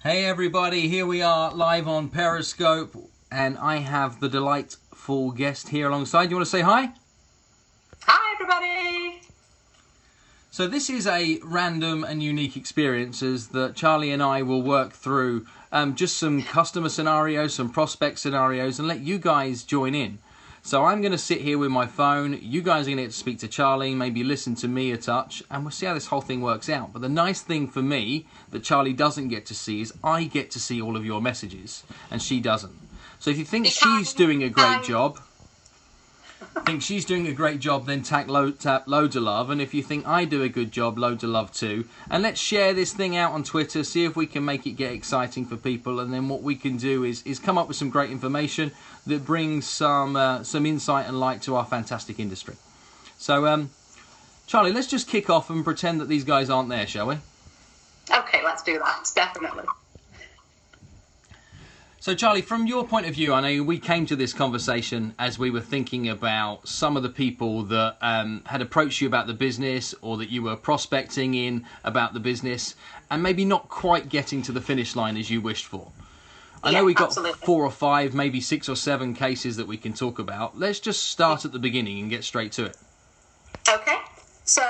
Hey everybody, here we are live on Periscope, and I have the delightful guest here alongside. You want to say hi? Hi everybody! So this is a random and unique experiences that Charlie and I will work through just some customer scenarios, some prospect scenarios, and let you guys join in. So I'm going to sit here with my phone, you guys are going to get to speak to Charlie, maybe listen to me a touch, and we'll see how this whole thing works out. But the nice thing for me that Charlie doesn't get to see is I get to see all of your messages, and she doesn't. So if you think she's doing a great job, then tap loads of love. And if you think I do a good job, loads of love too. And let's share this thing out on Twitter, see if we can make it get exciting for people. And then what we can do is come up with some great information that brings some insight and light to our fantastic industry. So, Charlie, let's just kick off and pretend that these guys aren't there, shall we? Okay, let's do that, definitely. So, Charlie, from your point of view, I know we came to this conversation as we were thinking about some of the people that had approached you about the business or that you were prospecting in about the business and maybe not quite getting to the finish line as you wished for. I know we got 4 or 5, maybe 6 or 7 cases that we can talk about. Let's just start at the beginning and get straight to it. Okay. So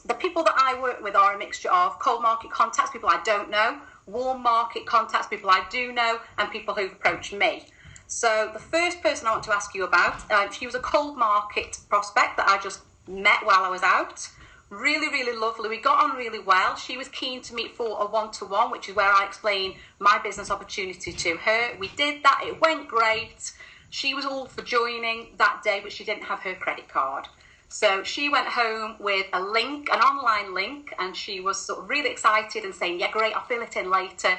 the people that I work with are a mixture of cold market contacts, people I don't know, warm market contacts, people I do know, and people who've approached me. So the first person I want to ask you about, she was a cold market prospect that I just met while I was out. Really, really lovely. We got on really well. She was keen to meet for a one-to-one, which is where I explain my business opportunity to her. We did that. It went great. She was all for joining that day, but she didn't have her credit card. So she went home with a link, an online link, and she was sort of really excited and saying, yeah, great, I'll fill it in later.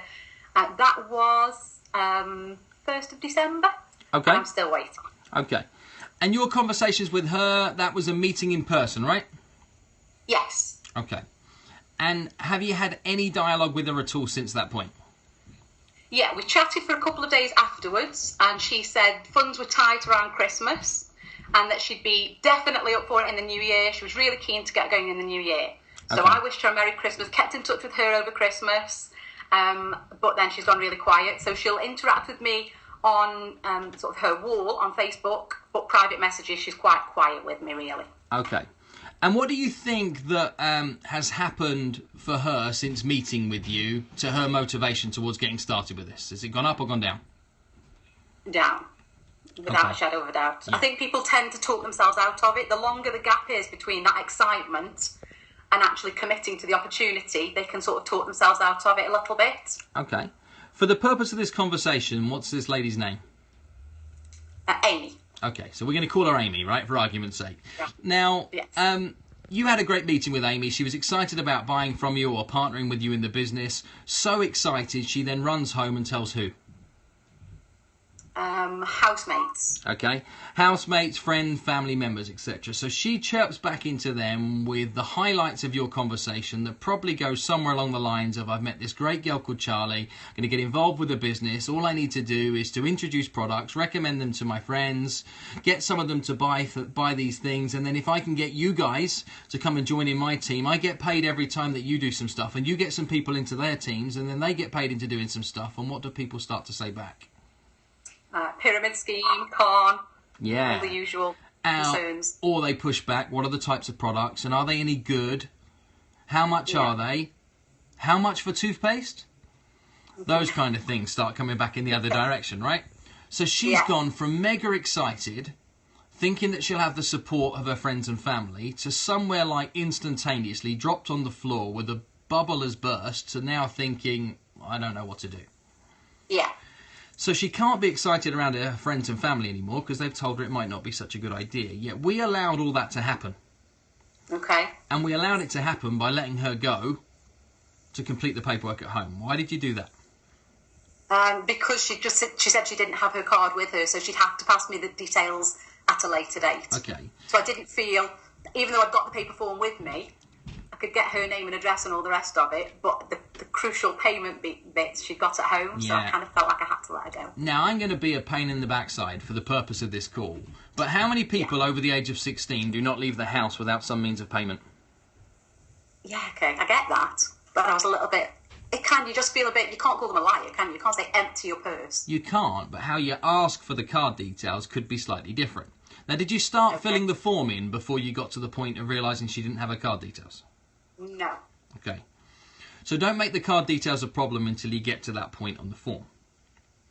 That was 1st of December. Okay. I'm still waiting. Okay. And your conversations with her, that was a meeting in person, right? Yes. Okay. And have you had any dialogue with her at all since that point? Yeah, we chatted for a couple of days afterwards, and she said funds were tight around Christmas and that she'd be definitely up for it in the new year. She was really keen to get going in the new year. So I wished her a Merry Christmas, kept in touch with her over Christmas, but then she's gone really quiet. So she'll interact with me on sort of her wall on Facebook, but private messages, she's quite quiet with me, really. Okay. And what do you think that has happened for her since meeting with you to her motivation towards getting started with this? Has it gone up or gone down? Down. Without a shadow of a doubt. Yeah. I think people tend to talk themselves out of it. The longer the gap is between that excitement and actually committing to the opportunity, they can sort of talk themselves out of it a little bit. Okay. For the purpose of this conversation, what's this lady's name? Amy. Okay, so we're going to call her Amy, right, for argument's sake. Yeah. Now, yes. You had a great meeting with Amy. She was excited about buying from you or partnering with you in the business. So excited, she then runs home and tells who? Housemates. Okay. Housemates, friends, family members, etc. So she chirps back into them with the highlights of your conversation that probably goes somewhere along the lines of, I've met this great girl called Charlie, I'm going to get involved with the business. All I need to do is to introduce products, recommend them to my friends, get some of them to buy these things, and then if I can get you guys to come and join in my team, I get paid every time that you do some stuff, and you get some people into their teams, and then they get paid into doing some stuff, and what do people start to say back? Pyramid scheme, con, yeah, all the usual concerns. Or they push back, what are the types of products, and are they any good? How much are they? How much for toothpaste? Those kind of things start coming back in the other direction, right? So she's gone from mega excited, thinking that she'll have the support of her friends and family, to somewhere like instantaneously dropped on the floor with a bubble has burst, to now thinking, I don't know what to do. Yeah. So she can't be excited around her friends and family anymore because they've told her it might not be such a good idea. Yet we allowed all that to happen. Okay. And we allowed it to happen by letting her go to complete the paperwork at home. Why did you do that? Because she said she didn't have her card with her, so she'd have to pass me the details at a later date. Okay. So I didn't feel, even though I'd got the paper form with me, I could get her name and address and all the rest of it, but the crucial payment bits she got at home, so I kind of felt like I had to let her go. Now, I'm going to be a pain in the backside for the purpose of this call, but how many people over the age of 16 do not leave the house without some means of payment? Yeah, okay, I get that, but I was a little bit It can. You just feel a bit. You can't call them a liar, can you? You can't say empty your purse. You can't, but how you ask for the card details could be slightly different. Now, did you start filling the form in before you got to the point of realising she didn't have her card details? No. Okay. So don't make the card details a problem until you get to that point on the form.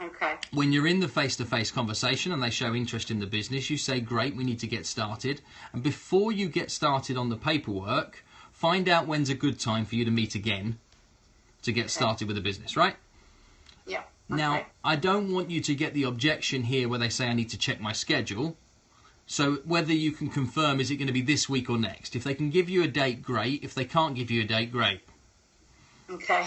Okay. When you're in the face-to-face conversation and they show interest in the business, you say, great, we need to get started. And before you get started on the paperwork, find out when's a good time for you to meet again to get started with the business, right? Yeah. Okay. Now, I don't want you to get the objection here where they say I need to check my schedule. So whether you can confirm, is it going to be this week or next? If they can give you a date, great. If they can't give you a date, great. Okay.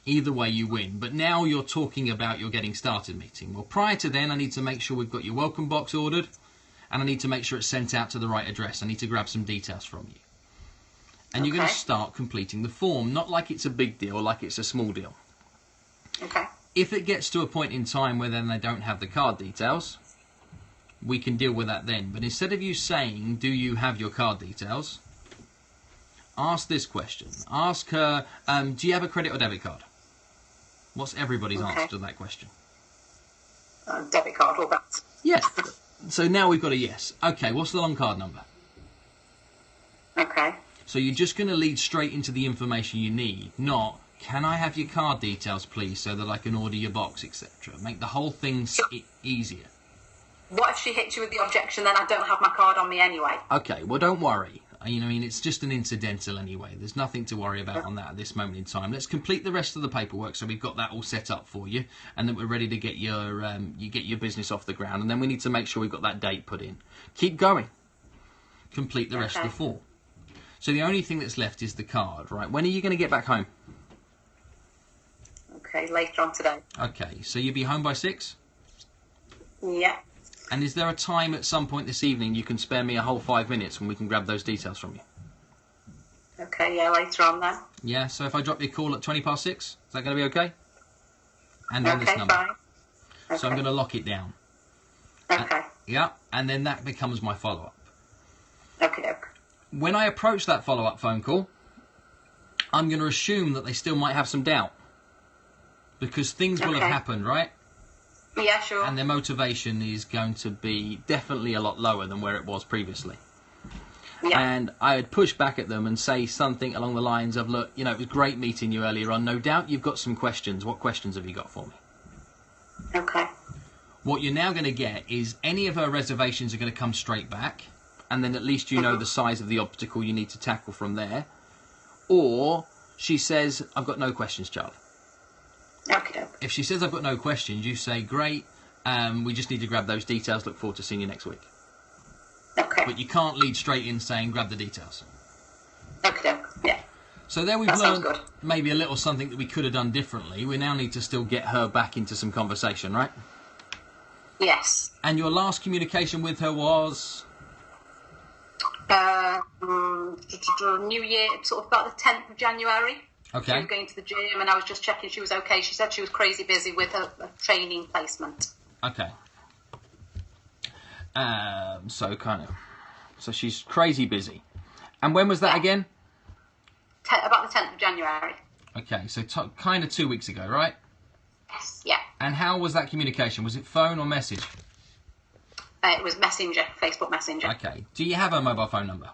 Either way, you win. But now you're talking about your getting started meeting. Well, prior to then, I need to make sure we've got your welcome box ordered, and I need to make sure it's sent out to the right address. I need to grab some details from you. And you're going to start completing the form, not like it's a big deal, like it's a small deal. Okay. If it gets to a point in time where then they don't have the card details, we can deal with that then. But instead of you saying, do you have your card details, ask this question. Ask her, do you have a credit or debit card? What's everybody's answer to that question? Debit card or that. Yes. So now we've got a yes. Okay, what's the long card number? Okay. So you're just going to lead straight into the information you need, not, can I have your card details, please, so that I can order your box, etc. Make the whole thing easier. What if she hits you with the objection, then I don't have my card on me anyway? Okay, well, don't worry. You know, I mean, it's just an incidental anyway. There's nothing to worry about on that at this moment in time. Let's complete the rest of the paperwork so we've got that all set up for you, and then we're ready to get your business off the ground. And then we need to make sure we've got that date put in. Keep going. Complete the rest of the form. So the only thing that's left is the card, right? When are you going to get back home? Okay, later on today. Okay, so you'll be home by 6? Yeah. And is there a time at some point this evening you can spare me a whole 5 minutes when we can grab those details from you? Okay, yeah, later on then. Yeah, so if I drop you a call at 20 past 6, is that going to be okay? And on this number. Fine. Okay. So I'm going to lock it down. Okay. Yeah, and then that becomes my follow-up. Okay. When I approach that follow-up phone call, I'm going to assume that they still might have some doubt. Because things will have happened, right? Yeah, sure. And their motivation is going to be definitely a lot lower than where it was previously. Yeah. And I would push back at them and say something along the lines of, look, you know, it was great meeting you earlier on. No doubt you've got some questions. What questions have you got for me? Okay. What you're now going to get is any of her reservations are going to come straight back. And then at least you know the size of the obstacle you need to tackle from there. Or she says, I've got no questions, Charlie. Okay. If she says, I've got no questions, you say, great, we just need to grab those details, look forward to seeing you next week. Okay. But you can't lead straight in saying, grab the details. Okay, yeah. So there we've learned maybe a little something that we could have done differently. We now need to still get her back into some conversation, right? Yes. And your last communication with her was? New Year, sort of about the 10th of January. Okay. She was going to the gym and I was just checking she was okay. She said she was crazy busy with a training placement. Okay. So she's crazy busy. And when was that again? About the 10th of January. Okay, so kind of 2 weeks ago, right? Yes, yeah. And how was that communication? Was it phone or message? It was Messenger, Facebook Messenger. Okay. Do you have her mobile phone number?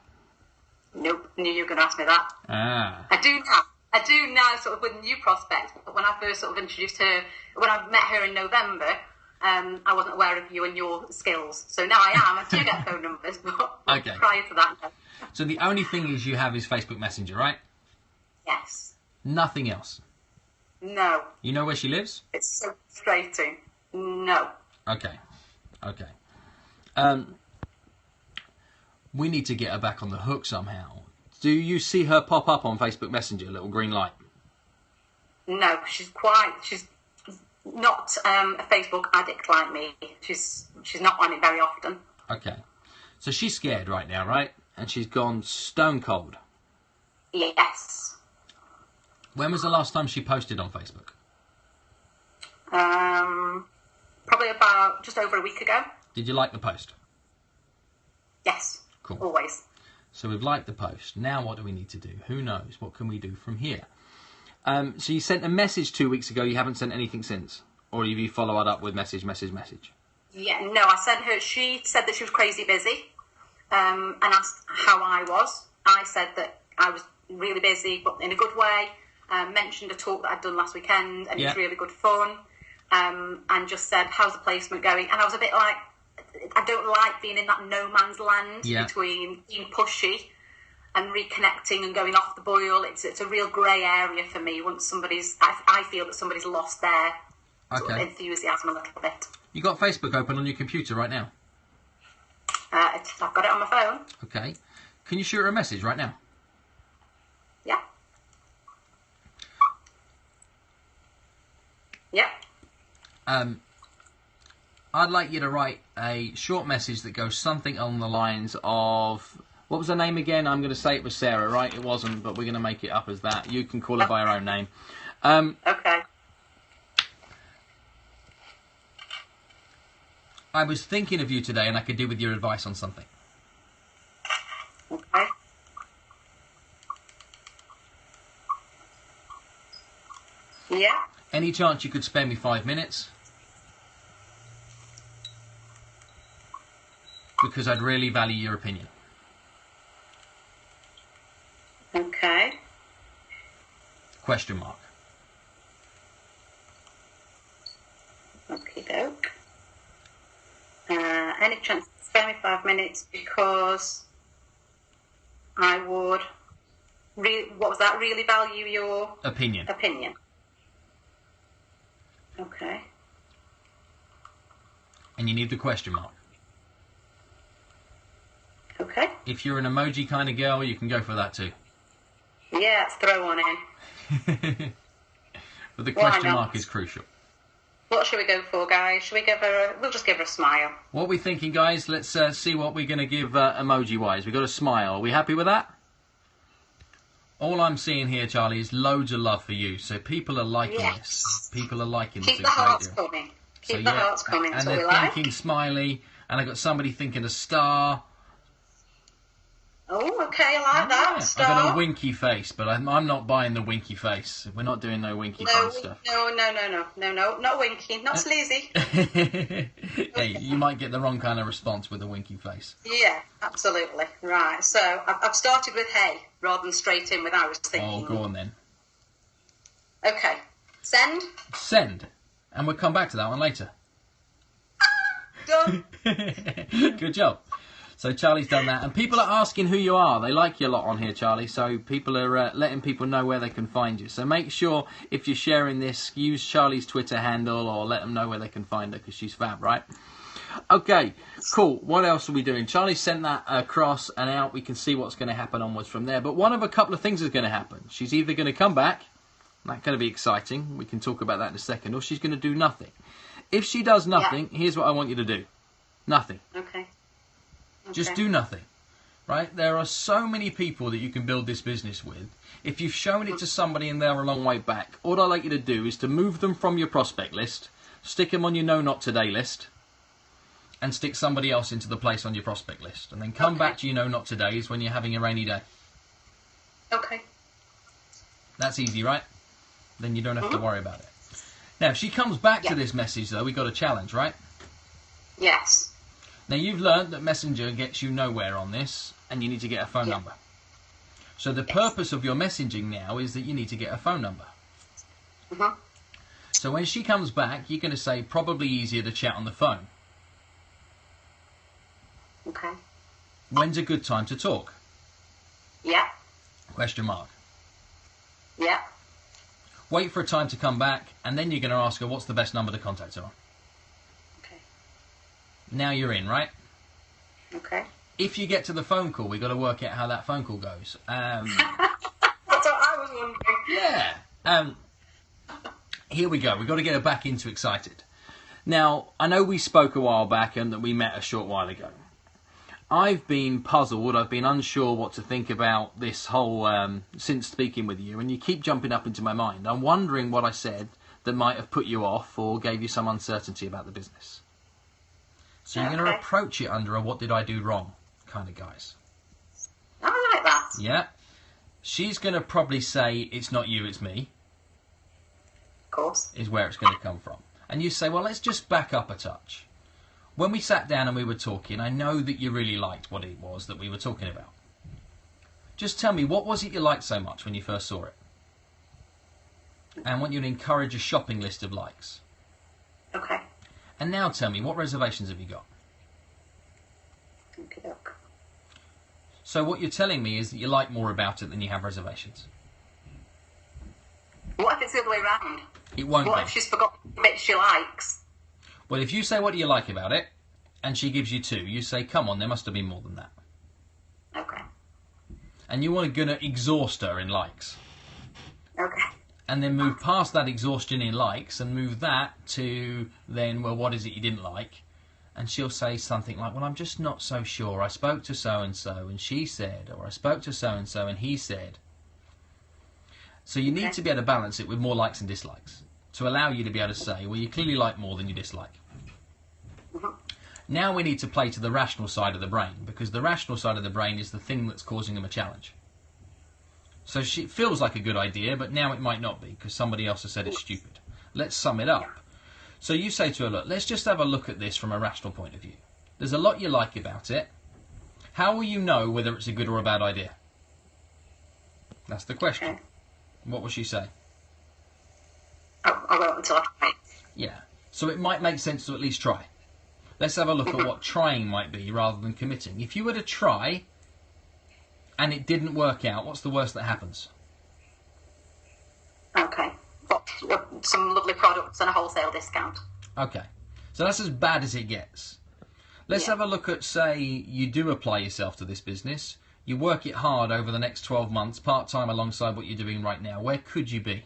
Nope. Knew you were going to ask me that. Ah. I do now, sort of with new prospects. But when I first sort of introduced her, when I met her in November, I wasn't aware of you and your skills. So now I am. I do get phone numbers, but okay. Prior to that, no. So the only thing is you have is Facebook Messenger, right? Yes. Nothing else? No. You know where she lives? It's so frustrating. No. Okay. We need to get her back on the hook somehow. Do you see her pop up on Facebook Messenger, a little green light? No, she's not a Facebook addict like me. She's not on it very often. Okay. So she's scared right now, right? And she's gone stone cold. Yes. When was the last time she posted on Facebook? Probably about just over a week ago. Did you like the post? Yes. Cool. Always. So we've liked the post. Now what do we need to do? Who knows? What can we do from here? So you sent a message 2 weeks ago. You haven't sent anything since, or have you followed up with message? Yeah, no, I sent her. She said that she was crazy busy, and asked how I was. I said that I was really busy, but in a good way. Mentioned a talk that I'd done last weekend, and it was really good fun. And just said, how's the placement going? And I was a bit like, I don't like being in that no man's land between being pushy and reconnecting and going off the boil. It's a real grey area for me once I feel that somebody's lost their sort of enthusiasm a little bit. You got Facebook open on your computer right now? I've got it on my phone. Okay. Can you shoot her a message right now? Yeah. Yep. I'd like you to write a short message that goes something along the lines of... What was her name again? I'm going to say it was Sarah, right? It wasn't, but we're going to make it up as that. You can call her by her own name. Okay. I was thinking of you today, and I could do with your advice on something. Okay. Yeah. Any chance you could spare me 5 minutes? Because I'd really value your opinion. Okay. Question mark. Okie doke. Any chance to spare me 5 minutes, because I would really value your opinion. Okay. And you need the question mark. Okay. If you're an emoji kind of girl, you can go for that too. Yeah, let's throw one in. But the question mark is crucial. What should we go for, guys? We'll just give her a smile. What are we thinking, guys? Let's see what we're going to give emoji-wise. We've got a smile. Are we happy with that? All I'm seeing here, Charlie, is loads of love for you. So people are liking this. People are liking this. Keep the hearts coming. Keep the hearts coming. And they're thinking smiley. And I got somebody thinking a star. Oh, okay, I like that. Star. I've got a winky face, but I'm not buying the winky face. We're not doing no winky face stuff. No, not winky, not sleazy. Hey, you might get the wrong kind of response with a winky face. Yeah, absolutely. Right, so I've started with hey, rather than straight in with I was thinking. Oh, go on then. Okay, send. Send, and we'll come back to that one later. Done. Good job. So Charlie's done that, and people are asking who you are. They like you a lot on here, Charlie, so people are letting people know where they can find you. So make sure, if you're sharing this, use Charlie's Twitter handle, or let them know where they can find her, because she's fab, right? Okay, cool. What else are we doing? Charlie sent that across and out. We can see what's going to happen onwards from there. But one of a couple of things is going to happen. She's either going to come back, that's going to be exciting, we can talk about that in a second, or she's going to do nothing. If she does nothing, here's what I want you to do. Nothing. Okay. Just do nothing, right? There are so many people that you can build this business with. If you've shown it to somebody and they're a long way back, all I'd like you to do is to move them from your prospect list, stick them on your No Not Today list, and stick somebody else into the place on your prospect list. And then come back to your No Not Todays when you're having a rainy day. Okay. That's easy, right? Then you don't have to worry about it. Now, if she comes back to this message, though, we've got a challenge, right? Yes. Now, you've learned that Messenger gets you nowhere on this, and you need to get a phone number. So the purpose of your messaging now is that you need to get a phone number. So when she comes back, you're going to say, probably easier to chat on the phone. Okay. When's a good time to talk? Yeah. Question mark. Yeah. Wait for a time to come back, and then you're going to ask her, what's the best number to contact her on? Now you're in, right? Okay. If you get to the phone call, we've got to work out how that phone call goes. That's what I was wondering. Yeah. Here we go. We've got to get her back into excited. Now, I know we spoke a while back and that we met a short while ago. I've been puzzled. I've been unsure what to think about this whole, since speaking with you, and you keep jumping up into my mind. I'm wondering what I said that might have put you off or gave you some uncertainty about the business. So you're going to approach it under a what did I do wrong kind of guise. I like that. Yeah. She's going to probably say, it's not you, it's me. course. Is where it's going to come from. And you say, well, let's just back up a touch. When we sat down and we were talking, I know that you really liked what it was that we were talking about. Just tell me, what was it you liked so much when you first saw it? And I want you to encourage a shopping list of likes. Okay. And now tell me, what reservations have you got? Okay. So what you're telling me is that you like more about it than you have reservations. What if it's the other way around? It won't be. What if she's forgotten the bits she likes? Well, if you say what do you like about it, and she gives you 2, you say, come on, there must have been more than that. Okay. And you want to gonna exhaust her in likes. Okay. And then move past that exhaustion in likes and move that to then, well, what is it you didn't like? And she'll say something like, well, I'm just not so sure. I spoke to so-and-so and she said, or I spoke to so-and-so and he said. So you need to be able to balance it with more likes and dislikes to allow you to be able to say, well, you clearly like more than you dislike. Mm-hmm. Now we need to play to the rational side of the brain, because the rational side of the brain is the thing that's causing them a challenge. So it feels like a good idea, but now it might not be, because somebody else has said it's stupid. Let's sum it up. So you say to her, look, let's just have a look at this from a rational point of view. There's a lot you like about it. How will you know whether it's a good or a bad idea? That's the question. Okay. What will she say? I won't until I try it. Yeah. So it might make sense to at least try. Let's have a look at what trying might be rather than committing. If you were to try and it didn't work out, what's the worst that happens? Okay. Got some lovely products and a wholesale discount. Okay. So that's as bad as it gets. Let's have a look at, say, you do apply yourself to this business. You work it hard over the next 12 months, part-time alongside what you're doing right now. Where could you be?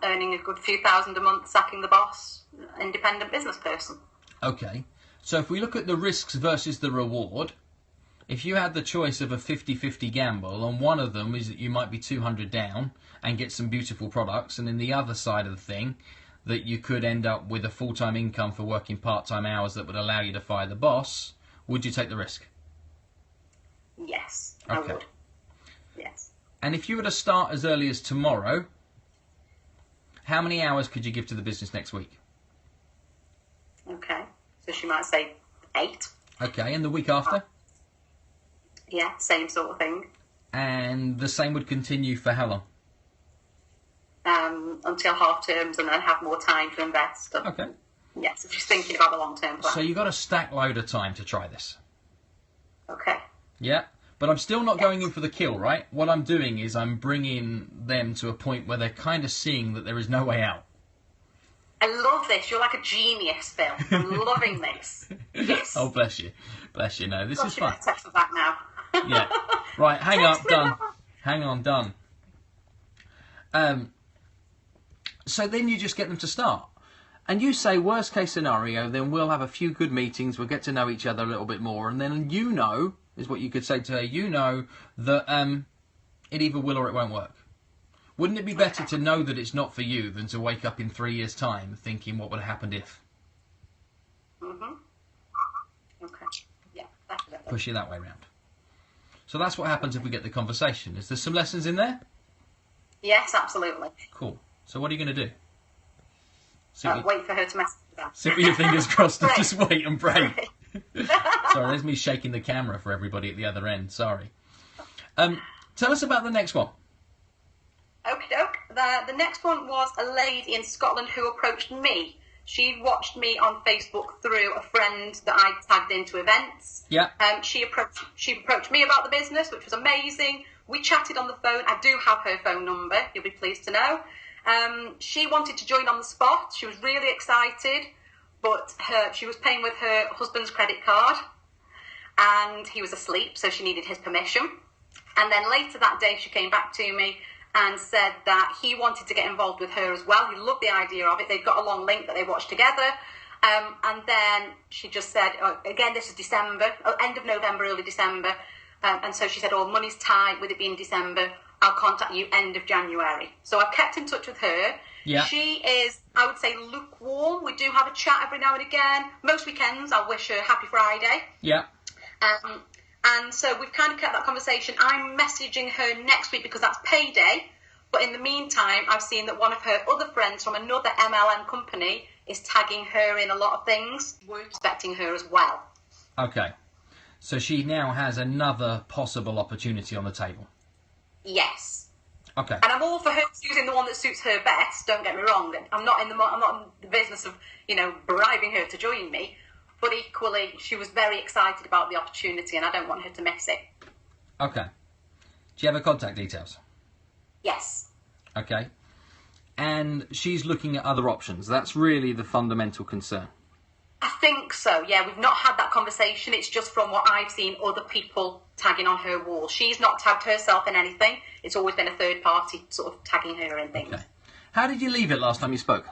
Earning a good few thousand a month, sacking the boss, independent business person. Okay. So if we look at the risks versus the reward, if you had the choice of a 50-50 gamble, and one of them is that you might be 200 down and get some beautiful products, and then the other side of the thing, that you could end up with a full-time income for working part-time hours that would allow you to fire the boss, would you take the risk? Yes, Okay. I would. Yes. And if you were to start as early as tomorrow, how many hours could you give to the business next week? Okay. So she might say 8. Okay, and the week after? Yeah, same sort of thing. And the same would continue for how long? Until half terms, and then have more time to invest. And, Okay. Yes, if she's thinking about the long-term plan. So you've got a stack load of time to try this. Okay. Yeah? But I'm still not going in for the kill, right? What I'm doing is I'm bringing them to a point where they're kind of seeing that there is no way out. I love this. You're like a genius, Phil. I'm loving this. Yes. Oh, bless you. Bless you. No, this is fun. Text me back now. Yeah. Right, hang up, done. Hang on, done. So then you just get them to start. And you say, worst case scenario, then we'll have a few good meetings, we'll get to know each other a little bit more, and then you know, is what you could say to her, you know that it either will or it won't work. Wouldn't it be better to know that it's not for you than to wake up in 3 years' time thinking what would have happened if? Mm-hmm. Okay. Yeah, definitely. Push it that way round. So that's what happens if we get the conversation. Is there some lessons in there? Yes, absolutely. Cool. So what are you going to do? Wait for her to message me back. Sit with your fingers crossed and just wait and pray. Sorry, there's me shaking the camera for everybody at the other end. Sorry. Tell us about the next one. Okie doke. The next one was a lady in Scotland who approached me. She watched me on Facebook through a friend that I tagged into events. Yeah. She approached me about the business, which was amazing. We chatted on the phone. I do have her phone number. You'll be pleased to know. She wanted to join on the spot. She was really excited, but she was paying with her husband's credit card, and he was asleep, so she needed his permission. And then later that day, she came back to me and said that he wanted to get involved with her as well. He loved the idea of it. They'd got a long link that they watched together. And then she just said, again, this is December, end of November, early December. And so she said, money's tight with it being December. I'll contact you end of January. So I've kept in touch with her. Yeah. She is, I would say, lukewarm. We do have a chat every now and again. Most weekends, I'll wish her Happy Friday. Yeah. And so we've kind of kept that conversation. I'm messaging her next week because that's payday. But in the meantime, I've seen that one of her other friends from another MLM company is tagging her in a lot of things. We're expecting her as well. Okay. So she now has another possible opportunity on the table. Yes. Okay. And I'm all for her choosing the one that suits her best. Don't get me wrong. I'm not in the business of, bribing her to join me. But equally, she was very excited about the opportunity, and I don't want her to miss it. Okay. Do you have her contact details? Yes. Okay. And she's looking at other options. That's really the fundamental concern. I think so, yeah. We've not had that conversation. It's just from what I've seen other people tagging on her wall. She's not tagged herself in anything. It's always been a third party sort of tagging her in things. Okay. How did you leave it last time you spoke?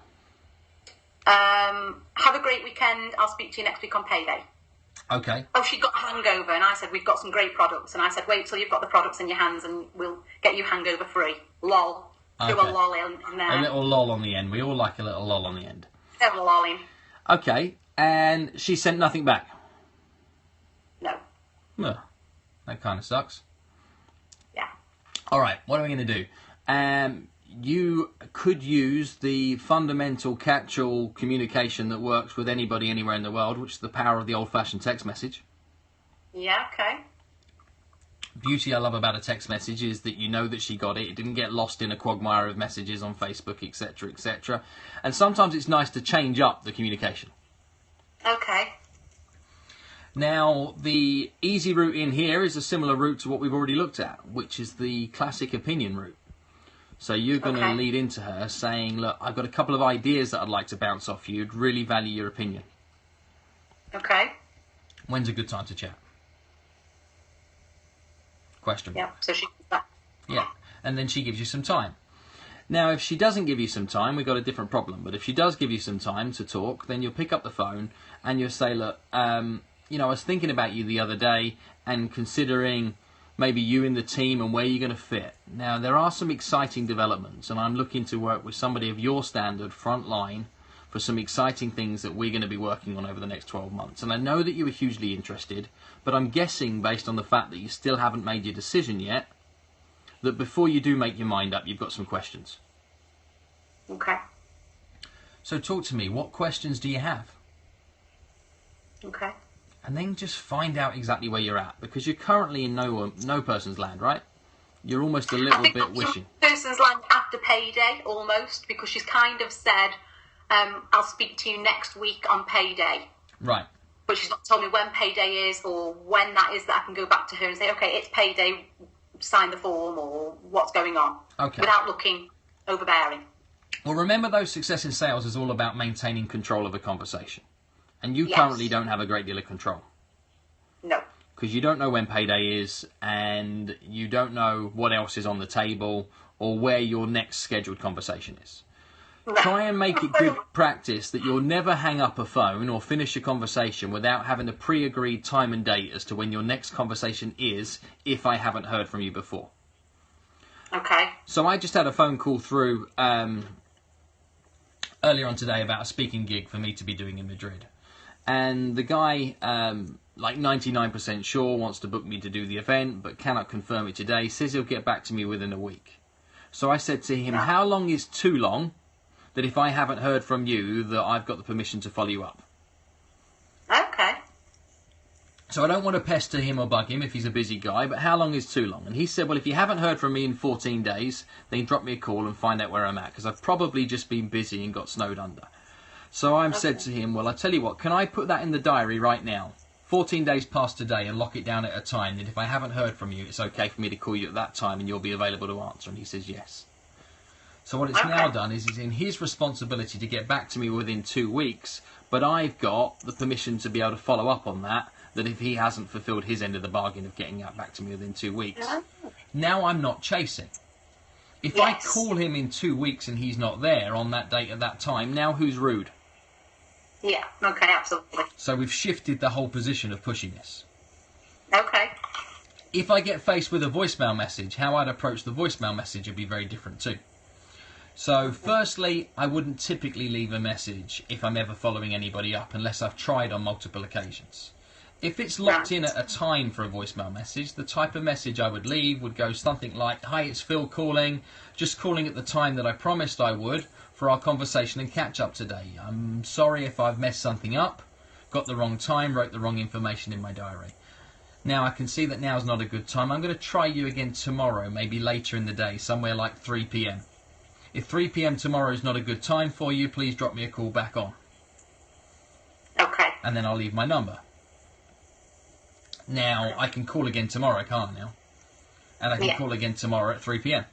Have a great weekend. I'll speak to you next week on payday. Okay. Oh, she got a hangover, and I said, we've got some great products. And I said, wait till you've got the products in your hands and we'll get you hangover free. Lol. Okay. Do a lol in there. A little lol on the end. We all like a little lol on the end. Have a lol in. Okay. And she sent nothing back? No. Well, that kind of sucks. Yeah. All right. What are we going to do? You could use the fundamental catch-all communication that works with anybody anywhere in the world, which is the power of the old-fashioned text message. Yeah, okay. Beauty I love about a text message is that you know that she got it. It didn't get lost in a quagmire of messages on Facebook, etc., etc. And sometimes it's nice to change up the communication. Okay. Now, the easy route in here is a similar route to what we've already looked at, which is the classic opinion route. So you're going to lead into her saying, look, I've got a couple of ideas that I'd like to bounce off you. I'd really value your opinion. Okay. When's a good time to chat? Question. Yeah, so she... Yeah, and then she gives you some time. Now, if she doesn't give you some time, we've got a different problem. But if she does give you some time to talk, then you'll pick up the phone and you'll say, look, I was thinking about you the other day and considering maybe you in the team and where you're going to fit. Now, there are some exciting developments, and I'm looking to work with somebody of your standard front line for some exciting things that we're going to be working on over the next 12 months. And I know that you were hugely interested, but I'm guessing, based on the fact that you still haven't made your decision yet, that before you do make your mind up, you've got some questions. Okay. So talk to me. What questions do you have? Okay. And then just find out exactly where you're at, because you're currently in no person's land, right? You're almost a little bit wishing. Person's land after payday, almost, because she's kind of said, I'll speak to you next week on payday. Right. But she's not told me when payday is or when that is that I can go back to her and say, okay, it's payday, sign the form, or what's going on. Okay. Without looking overbearing. Well, remember, though, success in sales is all about maintaining control of a conversation. And you currently don't have a great deal of control. No. Because you don't know when payday is, and you don't know what else is on the table, or where your next scheduled conversation is. No. Try and make it good practice that you'll never hang up a phone or finish a conversation without having a pre-agreed time and date as to when your next conversation is, if I haven't heard from you before. Okay. So I just had a phone call through earlier on today about a speaking gig for me to be doing in Madrid. And the guy, like 99% sure, wants to book me to do the event, but cannot confirm it today. Says he'll get back to me within a week. So I said to him, how long is too long that if I haven't heard from you, that I've got the permission to follow you up? Okay. So I don't want to pester him or bug him if he's a busy guy, but how long is too long? And he said, well, if you haven't heard from me in 14 days, then drop me a call and find out where I'm at, because I've probably just been busy and got snowed under. So I said to him, well, I tell you what, can I put that in the diary right now, 14 days past today, and lock it down at a time that if I haven't heard from you, it's okay for me to call you at that time and you'll be available to answer? And he says yes. So what it's now done is it's in his responsibility to get back to me within 2 weeks, but I've got the permission to be able to follow up on that if he hasn't fulfilled his end of the bargain of getting back to me within 2 weeks. Now I'm not chasing. If I call him in 2 weeks and he's not there on that date at that time, now who's rude? Yeah, okay, absolutely. So we've shifted the whole position of pushiness. Okay. If I get faced with a voicemail message, how I'd approach the voicemail message would be very different too. So firstly, I wouldn't typically leave a message if I'm ever following anybody up unless I've tried on multiple occasions. If it's locked in at a time for a voicemail message, the type of message I would leave would go something like, "Hi, it's Phil calling. Just calling at the time that I promised I would for our conversation and catch up today. I'm sorry if I've messed something up, got the wrong time, wrote the wrong information in my diary. Now I can see that now's not a good time. I'm going to try you again tomorrow, maybe later in the day, somewhere like 3 p.m. If 3 p.m. tomorrow is not a good time for you, please drop me a call back on." Okay. And then I'll leave my number. Now, I can call again tomorrow, can't I now? And I can call again tomorrow at 3 p.m.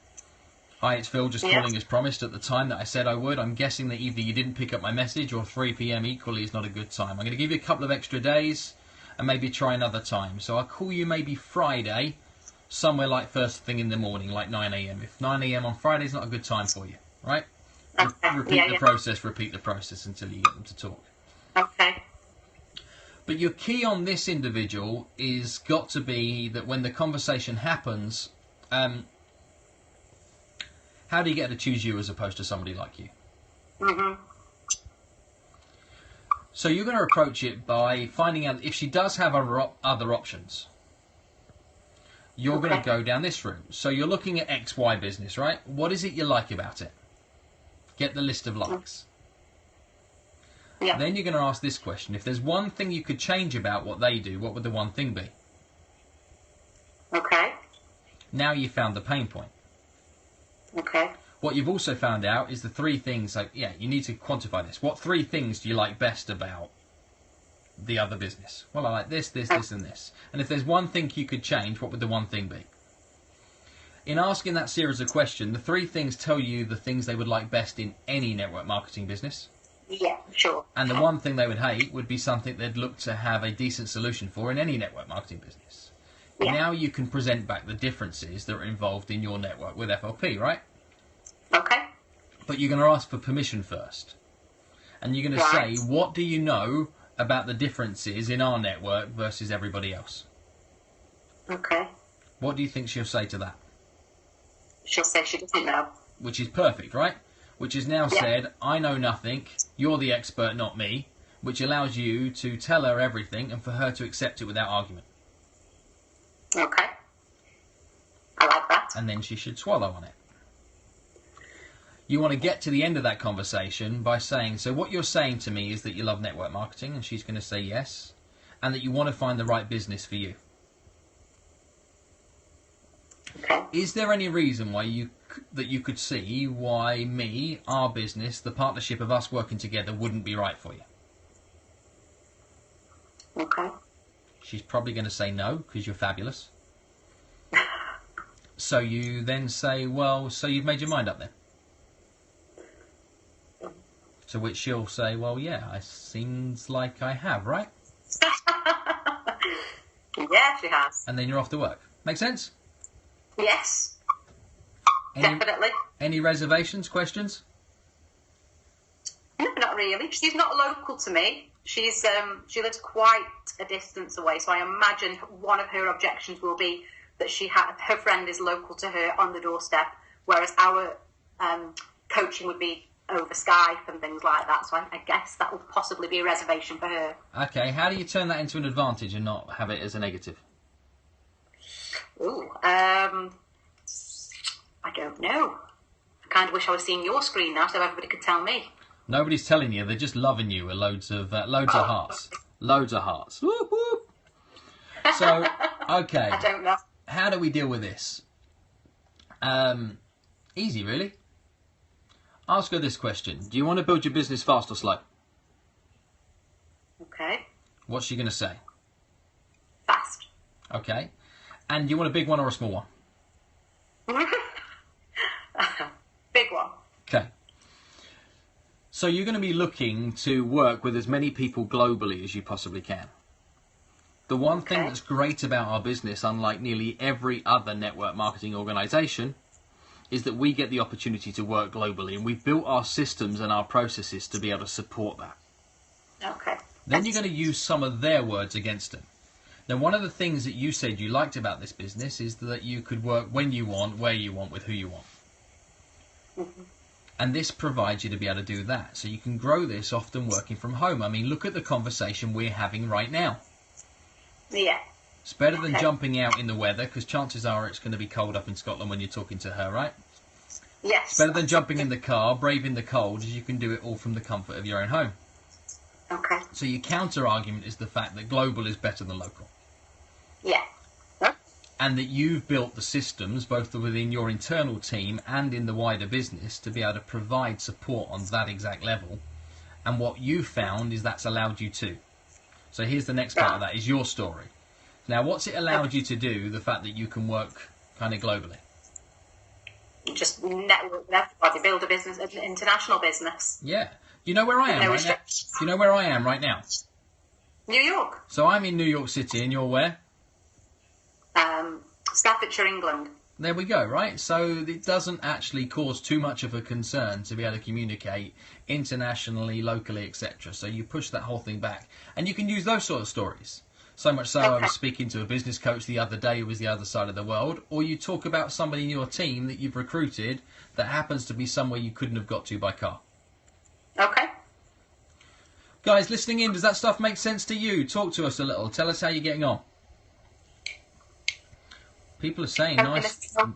"Hi, it's Phil, just calling as promised at the time that I said I would. I'm guessing that either you didn't pick up my message or 3 p.m. equally is not a good time. I'm going to give you a couple of extra days and maybe try another time. So I'll call you maybe Friday, somewhere like first thing in the morning, like 9 a.m. If 9 a.m. on Friday is not a good time for you, right?" Repeat the process until you get them to talk. Okay. But your key on this individual is got to be that when the conversation happens, how do you get to choose you as opposed to somebody like you? Mm-hmm. So you're going to approach it by finding out if she does have other options. You're going to go down this route. So you're looking at XY business, right? What is it you like about it? Get the list of likes. Yeah. Then you're going to ask this question. If there's one thing you could change about what they do, what would the one thing be? Okay. Now you've found the pain point. Okay. What you've also found out is the three things, like, you need to quantify this. What three things do you like best about the other business? Well, I like this, this, this, and this. And if there's one thing you could change, what would the one thing be? In asking that series of questions, the three things tell you the things they would like best in any network marketing business. Yeah, sure. And the one thing they would hate would be something they'd look to have a decent solution for in any network marketing business. Yeah. Now you can present back the differences that are involved in your network with FLP, right? Okay. But you're going to ask for permission first. And you're going to say, what do you know about the differences in our network versus everybody else? Okay. What do you think she'll say to that? She'll say she doesn't know. Which is perfect, right? Which is now said, I know nothing, you're the expert, not me, which allows you to tell her everything and for her to accept it without argument. Okay. I like that. And then she should swallow on it. You want to get to the end of that conversation by saying, so what you're saying to me is that you love network marketing, and she's going to say yes, and that you want to find the right business for you. Okay. Is there any reason why you could see why me, our business, the partnership of us working together wouldn't be right for you? Okay. She's probably going to say no, because you're fabulous. So you then say, well, so you've made your mind up then? To which she'll say, well, yeah, it seems like I have, right? Yeah, she has. And then you're off to work. Make sense? Yes. Definitely. Any reservations, questions? No, not really. She's not local to me. She lives quite a distance away, so I imagine one of her objections will be that her friend is local to her on the doorstep, whereas our coaching would be over Skype and things like that. So I guess that would possibly be a reservation for her. Okay, how do you turn that into an advantage and not have it as a negative? Ooh, I don't know. I kind of wish I was seeing your screen now so everybody could tell me. Nobody's telling you. They're just loving you with loads of hearts. Loads of hearts. Whoop, whoop. So, okay. I don't know. How do we deal with this? Easy, really. Ask her this question. Do you want to build your business fast or slow? Okay. What's she going to say? Fast. Okay. And do you want a big one or a small one? Big one. Okay. So you're going to be looking to work with as many people globally as you possibly can. The one thing that's great about our business, unlike nearly every other network marketing organisation, is that we get the opportunity to work globally, and we've built our systems and our processes to be able to support that. Okay. Then you're going to use some of their words against them. Now, one of the things that you said you liked about this business is that you could work when you want, where you want, with who you want. Mm-hmm. And this provides you to be able to do that. So you can grow this often working from home. I mean, look at the conversation we're having right now. Yeah. It's better than jumping out in the weather, because chances are it's going to be cold up in Scotland when you're talking to her, right? Yes. It's better than jumping in the car, braving the cold, as you can do it all from the comfort of your own home. Okay. So your counter-argument is the fact that global is better than local. Yeah. Huh? And that you've built the systems, both within your internal team and in the wider business, to be able to provide support on that exact level. And what you found is that's allowed you to. So here's the next part of that, is your story. Now, what's it allowed you to do, the fact that you can work kind of globally? Just network with everybody, build a business, an international business. Yeah. You know where I am right now? You know where I am right now? New York. So I'm in New York City, and you're where? Staffordshire, England. There we go, right? So it doesn't actually cause too much of a concern to be able to communicate internationally, locally, etc. So you push that whole thing back. And you can use those sort of stories. So much so I was speaking to a business coach the other day who was the other side of the world. Or you talk about somebody in your team that you've recruited that happens to be somewhere you couldn't have got to by car. Okay. Guys, listening in, does that stuff make sense to you? Talk to us a little. Tell us how you're getting on. People are saying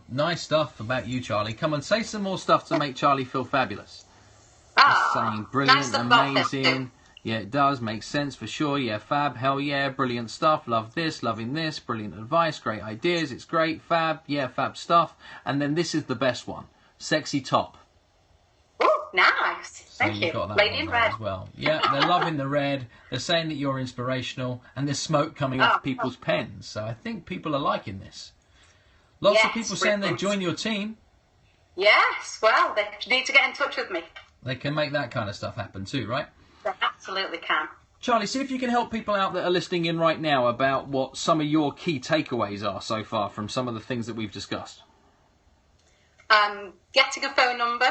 nice stuff about you, Charlie. Come on, say some more stuff to make Charlie feel fabulous. Saying brilliant, amazing. Yeah, it does make sense for sure. Yeah, fab, hell yeah, brilliant stuff. Love this, loving this, brilliant advice, great ideas. It's great, fab, yeah, fab stuff. And then this is the best one, sexy top. Oh, nice. Thank you. Got that Lady in red as well. Yeah, they're loving the red. They're saying that you're inspirational, and there's smoke coming off people's pens. So I think people are liking this. Lots of people saying they join your team. Yes, well, they need to get in touch with me. They can make that kind of stuff happen too, right? They absolutely can. Charlie, see if you can help people out that are listening in right now about what some of your key takeaways are so far from some of the things that we've discussed. Getting a phone number,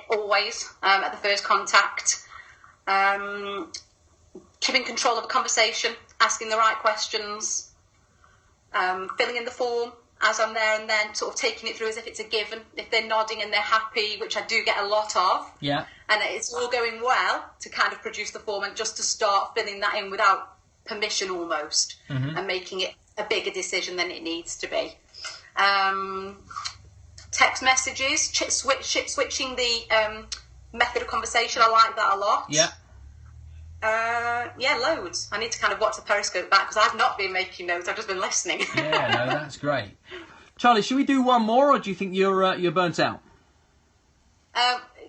always, at the first contact. Keeping control of a conversation, asking the right questions. Filling in the form as I'm there, and then sort of taking it through as if it's a given. If they're nodding and they're happy, which I do get a lot of, and it's all going well, to kind of produce the form and just to start filling that in without permission almost, and making it a bigger decision than it needs to be. Text messages, switching the method of conversation. I like that a lot. Yeah, loads. I need to kind of watch the periscope back because I've not been making notes. I've just been listening. Yeah, no, that's great. Charlie, should we do one more, or do you think you're burnt out?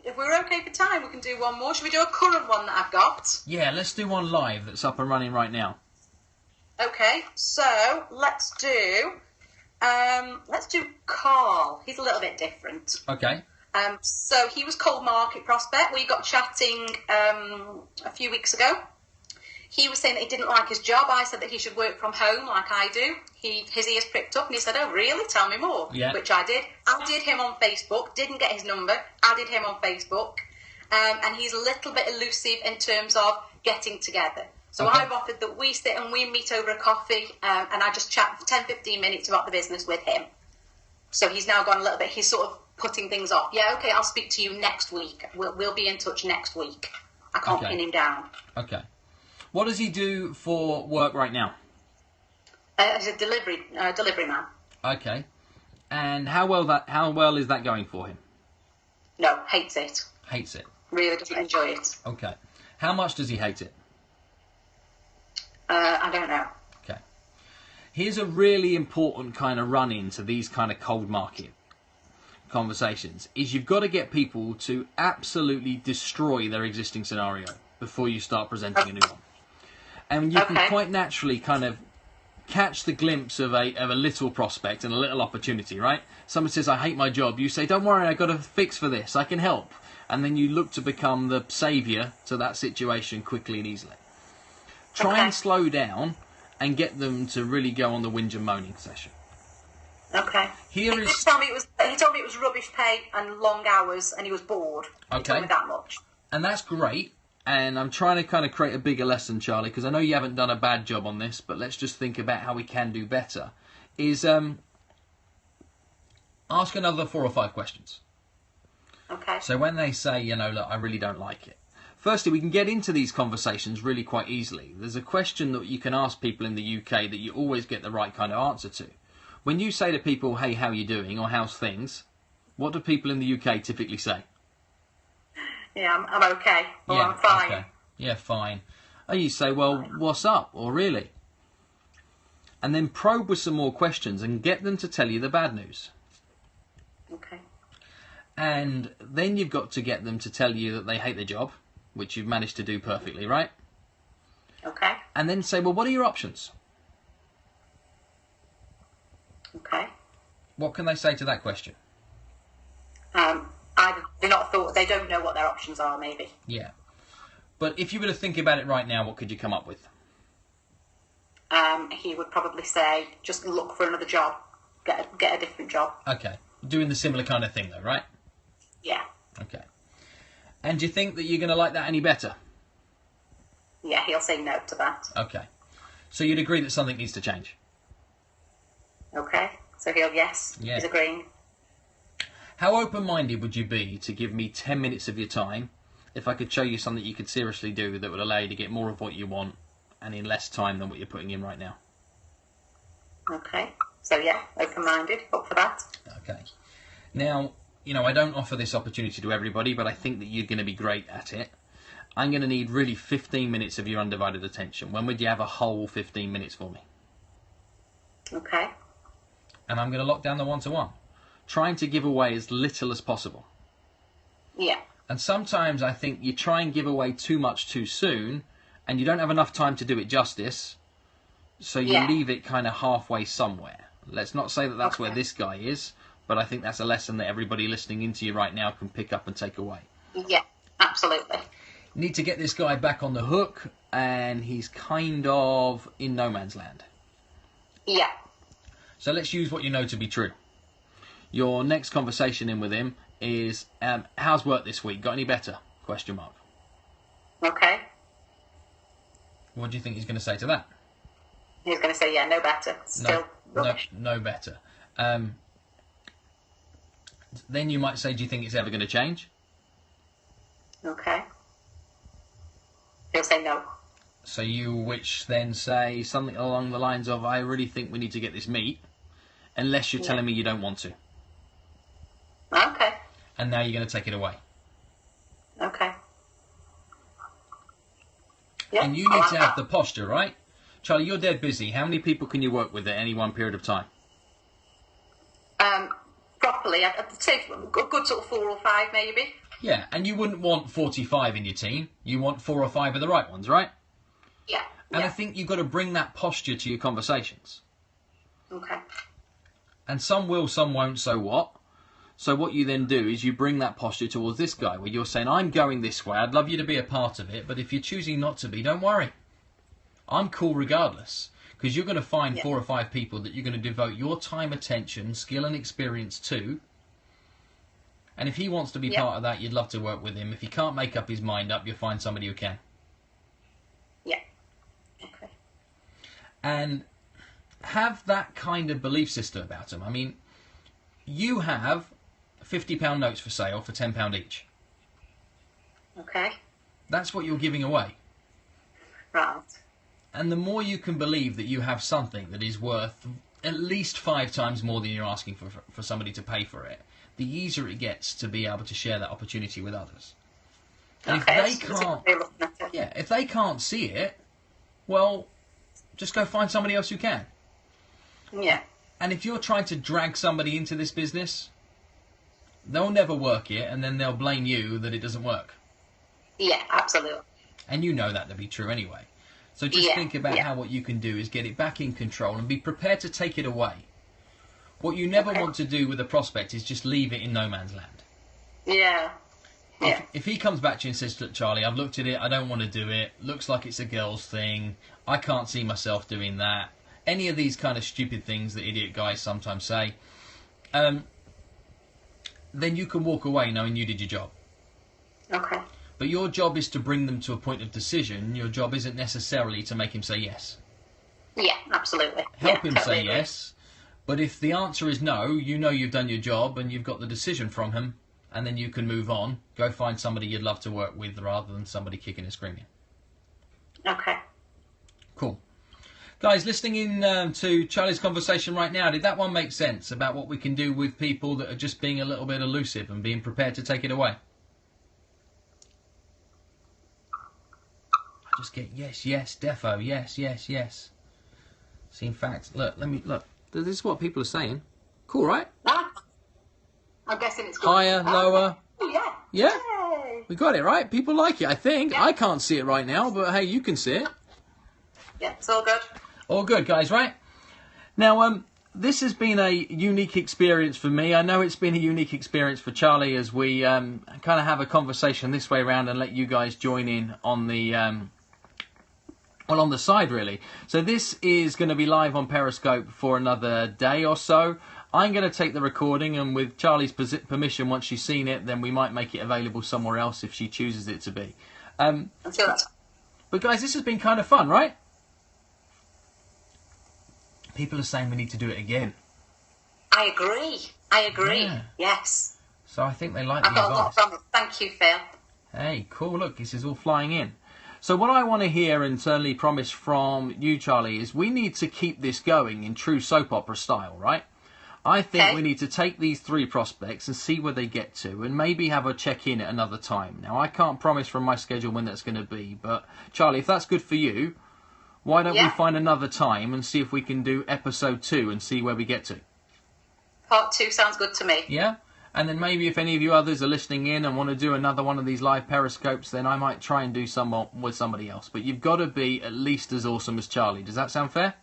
If we're okay for time, we can do one more. Should we do a current one that I've got? Yeah, let's do one live that's up and running right now. Okay, so let's do Carl. He's a little bit different. Okay. So he was cold market prospect. We got chatting a few weeks ago. He was saying that he didn't like his job. I said that he should work from home like I do. His ears pricked up and he said, "Oh, really? Tell me more." Yeah. Which I did. Added him on Facebook. Didn't get his number. Added him on Facebook. And he's a little bit elusive in terms of getting together. So I've offered that we sit and we meet over a coffee and I just chat for 10-15 minutes about the business with him. So he's now gone a little bit. He's sort of putting things off. Yeah, okay, I'll speak to you next week. We'll be in touch next week. I can't pin him down. Okay. What does he do for work right now? He's a delivery man. Okay. And how well is that going for him? No, hates it. Hates it. Really doesn't enjoy it. Okay. How much does he hate it? I don't know. Okay. Here's a really important kind of run-in to these kind of cold market conversations, is you've got to get people to absolutely destroy their existing scenario before you start presenting a new one. And you can quite naturally kind of catch the glimpse of a little prospect and a little opportunity, right? Someone says, "I hate my job." You say, "Don't worry, I've got a fix for this. I can help." And then you look to become the saviour to that situation quickly and easily. Try and slow down and get them to really go on the whinge and moaning session. Okay. He told me it was rubbish pay and long hours, and he was bored. Okay. He told me that much. And that's great. And I'm trying to kind of create a bigger lesson, Charlie, because I know you haven't done a bad job on this, but let's just think about how we can do better. Is ask another 4 or 5 questions. Okay. So when they say, look, I really don't like it, Firstly, we can get into these conversations really quite easily. There's a question that you can ask people in the UK that you always get the right kind of answer to. When you say to people, hey, how are you doing, or how's things, what do people in the UK typically say? Yeah, I'm okay, or I'm fine. Okay. Yeah, fine. And you say, well, what's up, or really? And then probe with some more questions and get them to tell you the bad news. Okay. And then you've got to get them to tell you that they hate their job, which you've managed to do perfectly, right? Okay. And then say, well, what are your options? Okay. What can they say to that question? They don't know what their options are, maybe. Yeah. But if you were to think about it right now, what could you come up with? He would probably say, just look for another job. Get a different job. Okay. Doing the similar kind of thing, though, right? Yeah. Okay. And do you think that you're going to like that any better? Yeah, he'll say no to that. Okay. So you'd agree that something needs to change? Okay. So yes, Yeah. He's agreeing. How open-minded would you be to give me 10 minutes of your time if I could show you something you could seriously do that would allow you to get more of what you want and in less time than what you're putting in right now? Okay. So yeah, open-minded, up for that. Okay. Now, I don't offer this opportunity to everybody, but I think that you're going to be great at it. I'm going to need really 15 minutes of your undivided attention. When would you have a whole 15 minutes for me? Okay. And I'm going to lock down the one-to-one, trying to give away as little as possible. Yeah. And sometimes I think you try and give away too much too soon, and you don't have enough time to do it justice, so you leave it kind of halfway somewhere. Let's not say that that's where this guy is, but I think that's a lesson that everybody listening into you right now can pick up and take away. Yeah, absolutely. Need to get this guy back on the hook, and he's kind of in no man's land. Yeah. So let's use what you know to be true. Your next conversation in with him is, how's work this week? Got any better? Question mark. Okay. What do you think he's going to say to that? He's going to say, yeah, no better. Still rubbish. No better. Then you might say, do you think it's ever going to change? Okay. He'll say no. So which then say something along the lines of, I really think we need to get this meet, unless you're telling me you don't want to. Okay. And now you're going to take it away. Okay. Yeah, and you need to have the posture, right? Charlie, you're dead busy. How many people can you work with at any one period of time? Properly, I'd say a good sort of 4 or 5 maybe. Yeah, and you wouldn't want 45 in your team. You want 4 or 5 of the right ones, right? Yeah. And I think you've got to bring that posture to your conversations. Okay. And some will, some won't, so what? So what you then do is you bring that posture towards this guy where you're saying, I'm going this way, I'd love you to be a part of it, but if you're choosing not to be, don't worry. I'm cool regardless, because you're going to find 4 or 5 people that you're going to devote your time, attention, skill and experience to. And if he wants to be part of that, you'd love to work with him. If he can't make up his mind up, you'll find somebody who can. Yeah. Okay. And have that kind of belief system about him. I mean, you have £50 notes for sale for £10 each. Okay. That's what you're giving away. Right. And the more you can believe that you have something that is worth at least 5 times more than you're asking for somebody to pay for it, the easier it gets to be able to share that opportunity with others. And if they can't see it, well, just go find somebody else who can. Yeah. And if you're trying to drag somebody into this business, they'll never work it, and then they'll blame you that it doesn't work. Yeah, absolutely. And you know that to be true anyway. So just think about how what you can do is get it back in control and be prepared to take it away. What you never want to do with a prospect is just leave it in no man's land. Yeah. Yeah. If he comes back to you and says, look, Charlie, I've looked at it, I don't want to do it, looks like it's a girl's thing, I can't see myself doing that, any of these kind of stupid things that idiot guys sometimes say, then you can walk away knowing you did your job. Okay. But your job is to bring them to a point of decision. Your job isn't necessarily to make him say yes. Yeah, absolutely. Help him totally say agree. yes. But if the answer is no, you know you've done your job and you've got the decision from him, and then you can move on. Go find somebody you'd love to work with rather than somebody kicking and screaming. Okay. Cool. Guys, listening in to Charlie's conversation right now, did that one make sense about what we can do with people that are just being a little bit elusive and being prepared to take it away? I just get yes, yes, defo, yes, yes, yes. See, in fact, look. This is what people are saying. Cool, right? I'm guessing it's good. Higher, lower. Oh, yeah. Yeah? Yay. We got it, right? People like it, I think. Yeah. I can't see it right now, but hey, you can see it. Yeah, it's all good. All good, guys, right? Now, this has been a unique experience for me. I know it's been a unique experience for Charlie as we kind of have a conversation this way around and let you guys join in on the... well, on the side, really. So this is going to be live on Periscope for another day or so. I'm going to take the recording, and with Charlie's permission, once she's seen it, then we might make it available somewhere else if she chooses it to be. I'm sure that's... But guys, this has been kind of fun, right? People are saying we need to do it again. I agree. Yeah. Yes. So I think they like I've the got a lot advice. from it. Thank you, Phil. Hey, cool, look, this is all flying in. So what I want to hear and certainly promise from you, Charlie, is we need to keep this going in true soap opera style, right? I think we need to take these 3 prospects and see where they get to and maybe have a check-in at another time. Now, I can't promise from my schedule when that's going to be, but Charlie, if that's good for you, why don't we find another time and see if we can do episode 2 and see where we get to? Part 2 sounds good to me. Yeah? And then maybe if any of you others are listening in and want to do another one of these live periscopes, then I might try and do some with somebody else. But you've got to be at least as awesome as Charlie. Does that sound fair?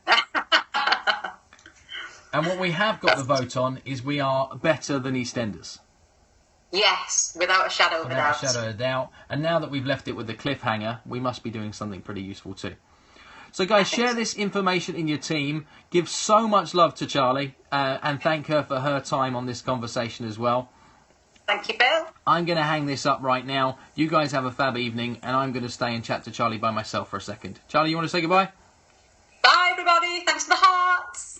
And what we have got the vote on is we are better than EastEnders. Yes, without a shadow of a doubt. Without a shadow of a doubt. And now that we've left it with the cliffhanger, we must be doing something pretty useful too. So guys, share this information in your team. Give so much love to Charlie and thank her for her time on this conversation as well. Thank you, Bill. I'm going to hang this up right now. You guys have a fab evening, and I'm going to stay and chat to Charlie by myself for a second. Charlie, you want to say goodbye? Bye, everybody. Thanks for the hearts.